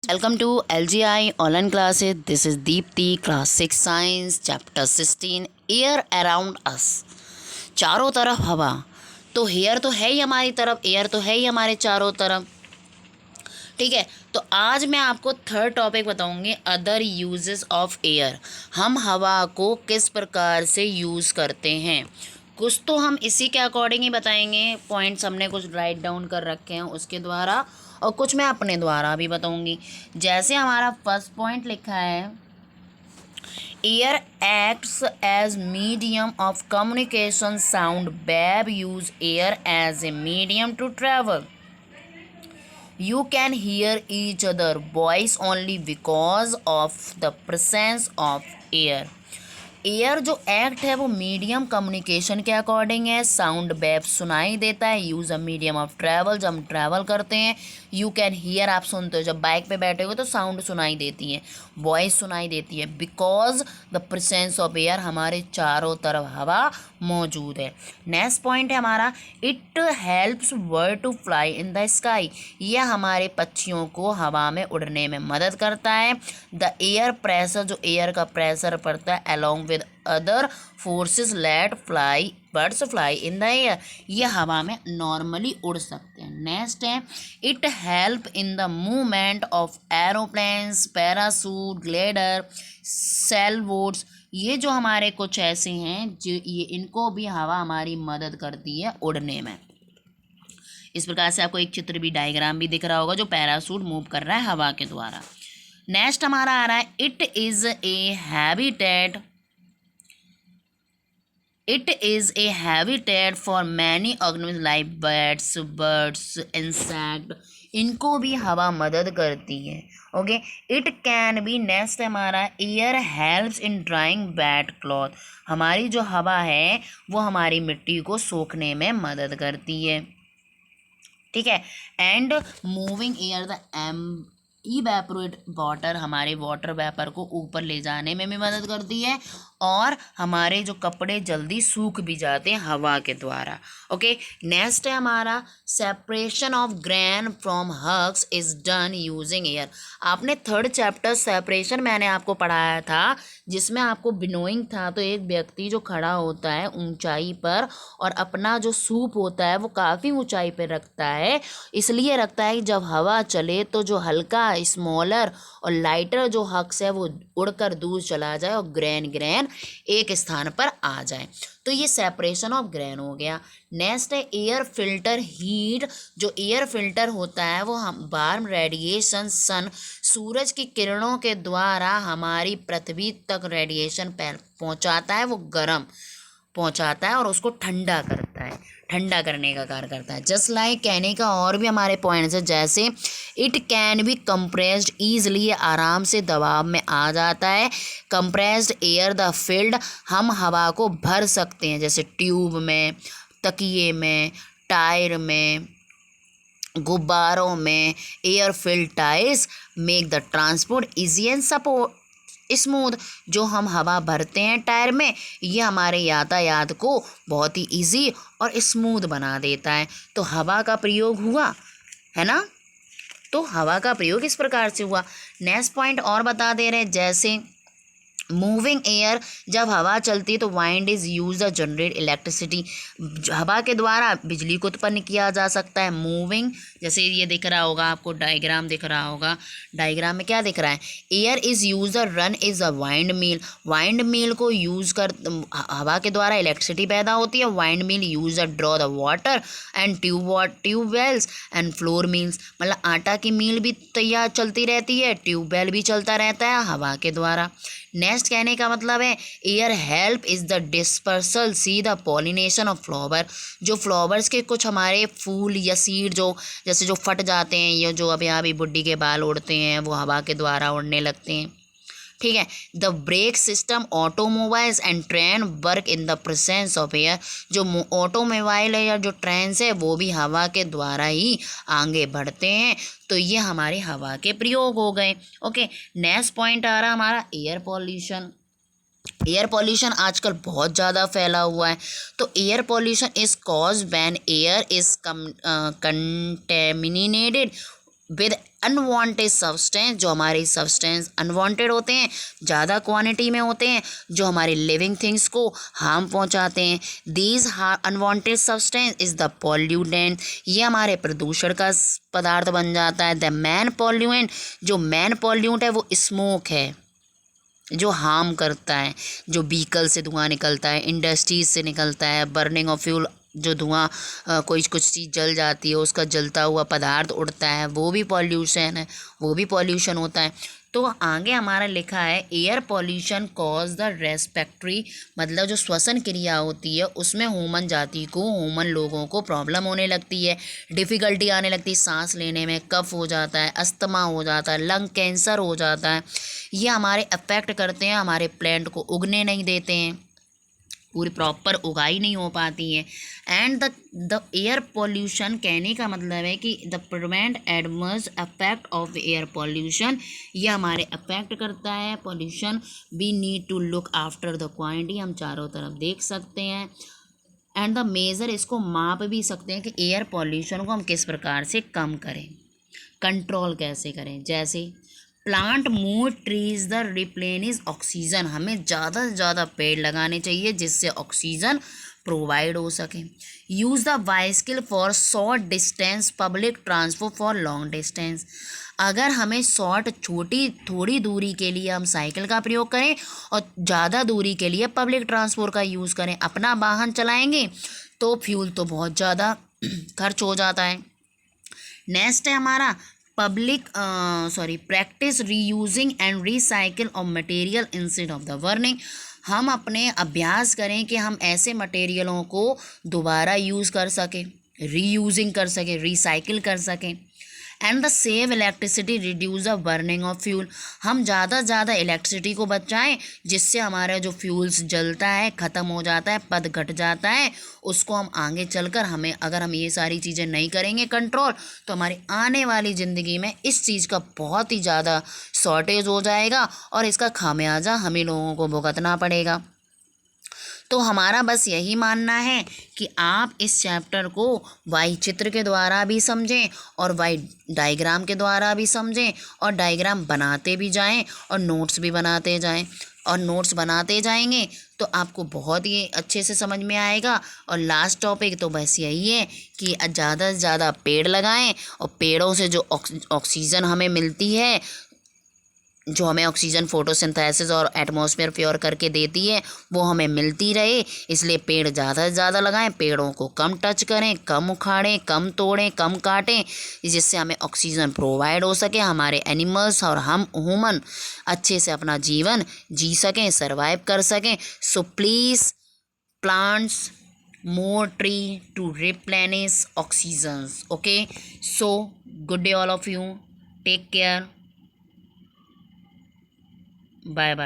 Welcome to LGI online classes. This is Deepthi, class 6 science, chapter 16, air around us. चारों तरफ हवा, तो air तो है ही हमारी तरफ, एयर तो है ही हमारे चारों तरफ। ठीक है, तो आज मैं आपको थर्ड टॉपिक बताऊंगी, अदर यूजेस ऑफ एयर। हम हवा को किस प्रकार से यूज़ करते हैं, कुछ तो हम इसी के अकॉर्डिंग ही बताएंगे। पॉइंट्स हमने कुछ राइट डाउन कर रखे हैं उसके द्वारा, और कुछ मैं अपने द्वारा भी बताऊंगी। जैसे हमारा फर्स्ट पॉइंट लिखा है, air acts as medium of communication, sound wave use air as a medium to travel. You can hear each other voice only because of the presence of air. Air जो act है वो medium communication के according है। Sound wave सुनाई देता है, use a medium of travel, जब हम ट्रैवल करते हैं। यू कैन हियर, आप सुनते हो, जब बाइक पे बैठे हो तो साउंड सुनाई देती है, वॉइस सुनाई देती है, because the presence of air, हमारे चारों तरफ हवा मौजूद है। नेक्स्ट पॉइंट है हमारा, it helps bird to fly in the sky. यह हमारे पक्षियों को हवा में उड़ने में मदद करता है। द एयर प्रेशर, जो एयर का प्रेशर पड़ता है, along with other forces let fly birds fly in the air, ये हवा में नॉर्मली उड़ सकते हैं। नेक्स्ट है, it help in the movement of aeroplanes, parachute, glider, sail boats. ये जो हमारे कुछ ऐसे हैं जो ये इनको भी हवा हमारी मदद करती है उड़ने में। इस प्रकार से आपको एक चित्र भी, डायग्राम भी दिख रहा होगा, जो पैरासूट मूव कर रहा है हवा के द्वारा। नेक्स्ट हमारा आ रहा है, it is a habitat, it is a habitat for many organism like bats, birds, insect. इनको भी हवा मदद करती है। Okay, it can be, next हमारा, air helps in drying wet cloth. हमारी जो हवा है वो हमारी मिट्टी को सूखने में मदद करती है। ठीक है, and moving air the evaporate water, हमारे वाटर वेपर को ऊपर ले जाने में भी मदद करती है, और हमारे जो कपड़े जल्दी सूख भी जाते हैं हवा के द्वारा। ओके, नेक्स्ट है हमारा, separation of grain from hugs is done using air. आपने थर्ड चैप्टर सेपरेशन मैंने आपको पढ़ाया था, जिसमें आपको विनोइंग था। तो एक व्यक्ति जो खड़ा होता है ऊंचाई पर और अपना जो सूप होता है वो काफ़ी ऊंचाई पर रखता है, इसलिए रखता है कि जब हवा चले तो जो हल्का स्मॉलर और लाइटर जो हक्स है वो उड़कर दूर चला जाए और ग्रेन एक स्थान पर आ जाए। तो ये सेपरेशन ऑफ ग्रेन हो गया। नेक्स्ट है, एयर फिल्टर हीट। जो एयर फिल्टर होता है वो हम वार्म रेडिएशन सन, सूरज की किरणों के द्वारा हमारी पृथ्वी तक रेडिएशन पहुंचाता है, वो गर्म पहुंचाता है और उसको ठंडा करता है, ठंडा करने का कार्य करता है। जस्ट लाइक, कहने का और भी हमारे पॉइंट्स है, जैसे it can B compressed easily, ये आराम से दबाव में आ जाता है। कंप्रेस्ड एयर द फील्ड, हम हवा को भर सकते हैं, जैसे ट्यूब में, तकिए में, टायर में, गुब्बारों में। Air filled tyres make the transport easy and support smooth. जो हम हवा भरते हैं टायर में, ये हमारे यातायात को बहुत ही इजी और स्मूथ बना देता है। तो हवा का प्रयोग हुआ है ना, तो हवा का प्रयोग इस प्रकार से हुआ। नेक्स्ट पॉइंट और बता दे रहे हैं, जैसे मूविंग एयर, जब हवा चलती है तो wind is use the generate electricity, हवा के द्वारा बिजली को उत्पन्न किया जा सकता है। मूविंग, जैसे ये दिख रहा होगा आपको, डायग्राम दिख रहा होगा, डायग्राम में क्या दिख रहा है, air is use the run is a windmill, windmill को यूज कर हवा के द्वारा इलेक्ट्रिसिटी पैदा होती है। Wind mill use the draw the water and tube wells and flour mills, मतलब आटा की मिल भी तैयार चलती रहती है, ट्यूबवेल भी चलता रहता है हवा के द्वारा। नेक्स्ट कहने का मतलब है, air help is the dispersal see the pollination of flower. जो फ्लावर्स के कुछ हमारे फूल या सीड जो जैसे जो फट जाते हैं, या जो अभी अभी बुड्ढी के बाल उड़ते हैं, वो हवा के द्वारा उड़ने लगते हैं। ठीक है, the brake system automobiles and train work in the presence of air. जो ऑटोमोबाइल है या जो ट्रेन है वो भी हवा के द्वारा ही आगे बढ़ते हैं। तो ये हमारे हवा के प्रयोग हो गए। ओके, नेक्स्ट पॉइंट आ रहा हमारा, एयर पॉल्यूशन। एयर पॉल्यूशन आजकल बहुत ज़्यादा फैला हुआ है। तो air pollution is cause when air is contaminated with unwanted substance, जो हमारे सब्सटेंस अनवांटेड होते हैं, ज़्यादा क्वांटिटी में होते हैं, जो हमारे लिविंग थिंग्स को हार्म पहुंचाते हैं। These unwanted substance is the pollutant, ये हमारे प्रदूषण का पदार्थ बन जाता है। द मेन पॉल्यूएंट, जो मेन पॉल्यूट है वो स्मोक है, जो हार्म करता है, जो व्हीकल से धुआं निकलता है, इंडस्ट्रीज से निकलता है, बर्निंग ऑफ फ्यूल, जो धुआं कोई कुछ चीज़ जल जाती है उसका जलता हुआ पदार्थ उड़ता है, वो भी पॉल्यूशन है, वो भी पॉल्यूशन होता है। तो आगे हमारा लिखा है air pollution cause the respiratory, मतलब जो श्वसन क्रिया होती है उसमें ह्यूमन जाति को, ह्यूमन लोगों को प्रॉब्लम होने लगती है, डिफ़िकल्टी आने लगती है, सांस लेने में कफ हो जाता है, अस्थमा हो जाता है, लंग कैंसर हो जाता है। ये हमारे अफेक्ट करते हैं, हमारे प्लांट को उगने नहीं देते हैं, पूरी प्रॉपर उगाई नहीं हो पाती है। एंड द एयर पॉल्यूशन, कहने का मतलब है कि the prevent adverse affect of air pollution, ये हमारे अफेक्ट करता है pollution. We need to look after the quantity, हम चारों तरफ देख सकते हैं। एंड द मेज़र, इसको माप भी सकते हैं कि एयर पॉल्यूशन को हम किस प्रकार से कम करें, कंट्रोल कैसे करें। जैसे plant more trees the replenish oxygen, हमें ज़्यादा से ज़्यादा पेड़ लगाने चाहिए जिससे ऑक्सीजन प्रोवाइड हो सके। Use the bicycle for short distance, public transport for long distance, अगर हमें शॉर्ट छोटी थोड़ी दूरी के लिए हम साइकिल का प्रयोग करें और ज़्यादा दूरी के लिए पब्लिक ट्रांसपोर्ट का यूज़ करें, अपना वाहन चलाएंगे तो फ्यूल तो बहुत ज़्यादा खर्च हो जाता है। नेक्स्ट है हमारा practice reusing and recycle of material instead of the burning, हम अपने अभ्यास करें कि हम ऐसे मटेरियलों को दोबारा यूज़ कर सकें, रीयूजिंग कर सकें, रिसाइकिल कर सकें। And the save electricity reduce the burning of fuel, हम ज़्यादा से ज़्यादा इलेक्ट्रिसिटी को बचाएं जिससे हमारा जो फ्यूल्स जलता है ख़त्म हो जाता है, पद घट जाता है, उसको हम आगे चलकर हमें, अगर हम ये सारी चीज़ें नहीं करेंगे कंट्रोल, तो हमारी आने वाली ज़िंदगी में इस चीज़ का बहुत ही ज़्यादा शॉर्टेज हो जाएगा और इसका खामियाजा हमें लोगों को भुगतना पड़ेगा। तो हमारा बस यही मानना है कि आप इस चैप्टर को वाई चित्र के द्वारा भी समझें और वाई डायग्राम के द्वारा भी समझें और डायग्राम बनाते भी जाएं और नोट्स भी बनाते जाएं, और नोट्स बनाते जाएंगे तो आपको बहुत ही अच्छे से समझ में आएगा। और लास्ट टॉपिक तो बस यही है कि ज़्यादा से ज़्यादा पेड़ लगाएं और पेड़ों से जो ऑक्सीजन हमें मिलती है, जो हमें ऑक्सीजन फोटोसिंथेसिस और एटमॉस्फेयर प्योर करके देती है, वो हमें मिलती रहे, इसलिए पेड़ ज़्यादा से ज़्यादा लगाएं, पेड़ों को कम टच करें, कम उखाड़ें, कम तोड़ें, कम काटें, जिससे हमें ऑक्सीजन प्रोवाइड हो सके, हमारे एनिमल्स और हम ह्यूमन अच्छे से अपना जीवन जी सकें, सर्वाइव कर सकें। So please plants more tree to replenish oxygens. Okay, so good day all of you, take care, bye bye.